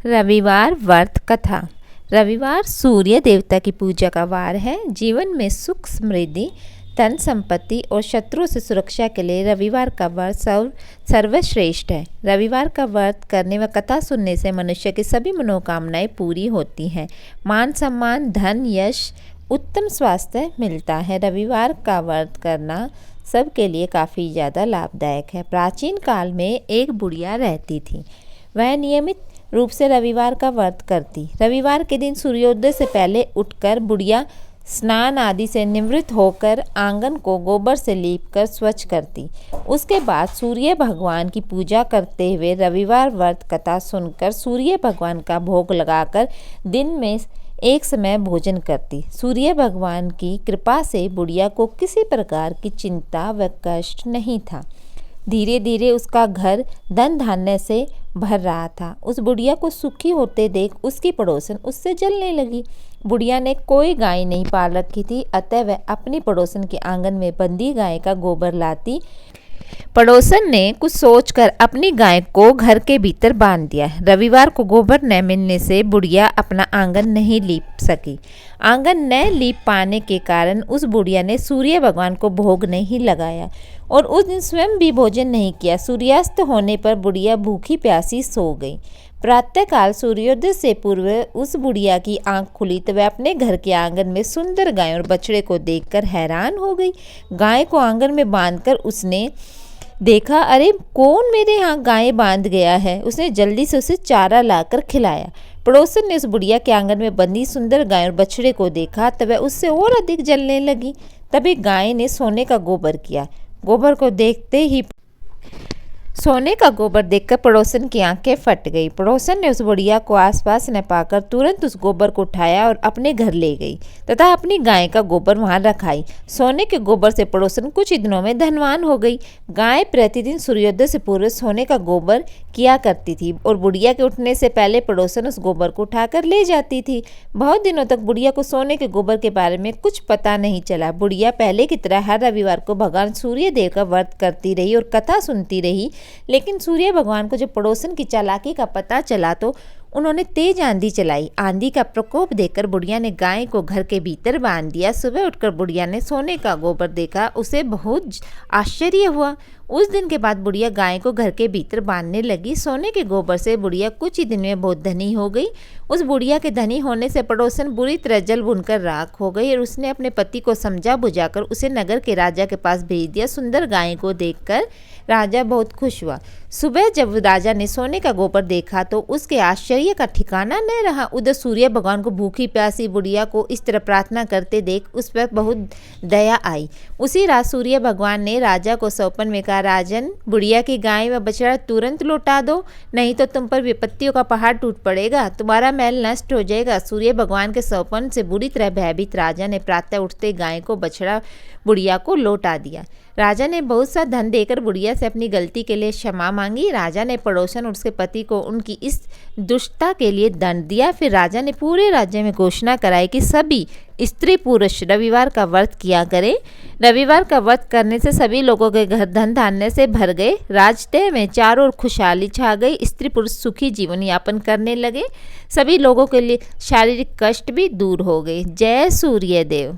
रविवार व्रत कथा। रविवार सूर्य देवता की पूजा का वार है। जीवन में सुख समृद्धि, धन संपत्ति और शत्रुओं से सुरक्षा के लिए रविवार का व्रत सर्वश्रेष्ठ है। रविवार का व्रत करने व कथा सुनने से मनुष्य की सभी मनोकामनाएं पूरी होती हैं। मान सम्मान, धन, यश, उत्तम स्वास्थ्य मिलता है। रविवार का व्रत करना सबके लिए काफ़ी ज़्यादा लाभदायक है। प्राचीन काल में एक बुढ़िया रहती थी। वह नियमित रूप से रविवार का व्रत करती। रविवार के दिन सूर्योदय से पहले उठकर बुढ़िया स्नान आदि से निवृत्त होकर आंगन को गोबर से लीपकर स्वच्छ करती। उसके बाद सूर्य भगवान की पूजा करते हुए रविवार व्रत कथा सुनकर सूर्य भगवान का भोग लगाकर दिन में एक समय भोजन करती। सूर्य भगवान की कृपा से बुढ़िया को किसी प्रकार की चिंता व कष्ट नहीं था। धीरे धीरे उसका घर धन धान्य से भर रहा था। उस बुढ़िया को सुखी होते देख उसकी पड़ोसन उससे जलने लगी। बुढ़िया ने कोई गाय नहीं पाल रखी थी, अतः वह अपनी पड़ोसन के आंगन में बंधी गाय का गोबर लाती। पड़ोसन ने कुछ सोचकर अपनी गाय को घर के भीतर बांध दिया। रविवार को गोबर न मिलने से बुढ़िया अपना आंगन नहीं लीप सकी। आंगन न लीप पाने के कारण उस बुढ़िया ने सूर्य भगवान को भोग नहीं लगाया और उस दिन स्वयं भी भोजन नहीं किया। सूर्यास्त होने पर बुढ़िया भूखी प्यासी सो गई। प्रातःकाल सूर्योदय से पूर्व उस बुढ़िया की आंख खुली तो वह अपने घर के आंगन में सुंदर गाय और बछड़े को देखकर हैरान हो गई। गाय को आंगन में बांधकर उसने देखा, अरे कौन मेरे यहाँ गाय बांध गया है। उसने जल्दी से उसे चारा लाकर खिलाया। पड़ोसन ने उस बुढ़िया के आंगन में बंधी सुंदर गाय और बछड़े को देखा तो वह उससे और अधिक जलने लगी। तभी गाय ने सोने का गोबर किया। गोबर को देखते ही सोने का गोबर देखकर पड़ोसन की आंखें फट गई। पड़ोसन ने उस बुढ़िया को आसपास न पाकर तुरंत उस गोबर को उठाया और अपने घर ले गई तथा अपनी गाय का गोबर वहां रखाई। सोने के गोबर से पड़ोसन कुछ ही दिनों में धनवान हो गई। गाय प्रतिदिन सूर्योदय से पूर्व सोने का गोबर किया करती थी और बुढ़िया के उठने से पहले पड़ोसन उस गोबर को उठाकर ले जाती थी। बहुत दिनों तक बुढ़िया को सोने के गोबर के बारे में कुछ पता नहीं चला। बुढ़िया पहले की तरह हर रविवार को भगवान सूर्य देव का व्रत करती रही और कथा सुनती रही। लेकिन सूर्य भगवान को जब पड़ोसन की चालाकी का पता चला तो उन्होंने तेज आंधी चलाई। आंधी का प्रकोप देखकर बुढ़िया ने गाय को घर के भीतर बांध दिया। सुबह उठकर बुढ़िया ने सोने का गोबर देखा। उसे बहुत आश्चर्य हुआ। उस दिन के बाद बुढ़िया गाय को घर के भीतर बांधने लगी। सोने के गोबर से बुढ़िया कुछ ही दिन में बहुत धनी हो गई। उस बुढ़िया के धनी होने से पड़ोसन बुरी तरह जल भुनकर राख हो गई और उसने अपने पति को समझा बुझाकर उसे नगर के राजा के पास भेज दिया। सुंदर गाय को देखकर राजा बहुत खुश हुआ। सुबह जब राजा ने सोने का गोबर देखा तो उसके आश्चर्य का ठिकाना न रहा। उधर सूर्य भगवान को भूखी प्यासी बुढ़िया को इस तरह प्रार्थना करते देख उस पर बहुत दया आई। उसी रात सूर्य भगवान ने राजा को सौंपन में कहा, राजन, बुढ़िया की गाय व बछड़ा तुरंत लौटा दो, नहीं तो तुम पर विपत्तियों का पहाड़ टूट पड़ेगा, तुम्हारा महल नष्ट हो जाएगा। सूर्य भगवान के सौंपन से बुरी तरह भयभीत राजा ने प्रातः उठते गाय को बछड़ा बुढ़िया को लौटा दिया। राजा ने बहुत सा धन देकर बुढ़िया से अपनी गलती के लिए क्षमा मांगी। राजा ने पड़ोसन और उसके पति को उनकी इस दुष्टता के लिए दंड दिया। फिर राजा ने पूरे राज्य में घोषणा कराई कि सभी स्त्री पुरुष रविवार का व्रत किया करें। रविवार का व्रत करने से सभी लोगों के घर धन धान्य से भर गए। राजतय में चारों ओर खुशहाली छा गई। स्त्री पुरुष सुखी जीवन यापन करने लगे। सभी लोगों के लिए शारीरिक कष्ट भी दूर हो गए। जय सूर्य देव।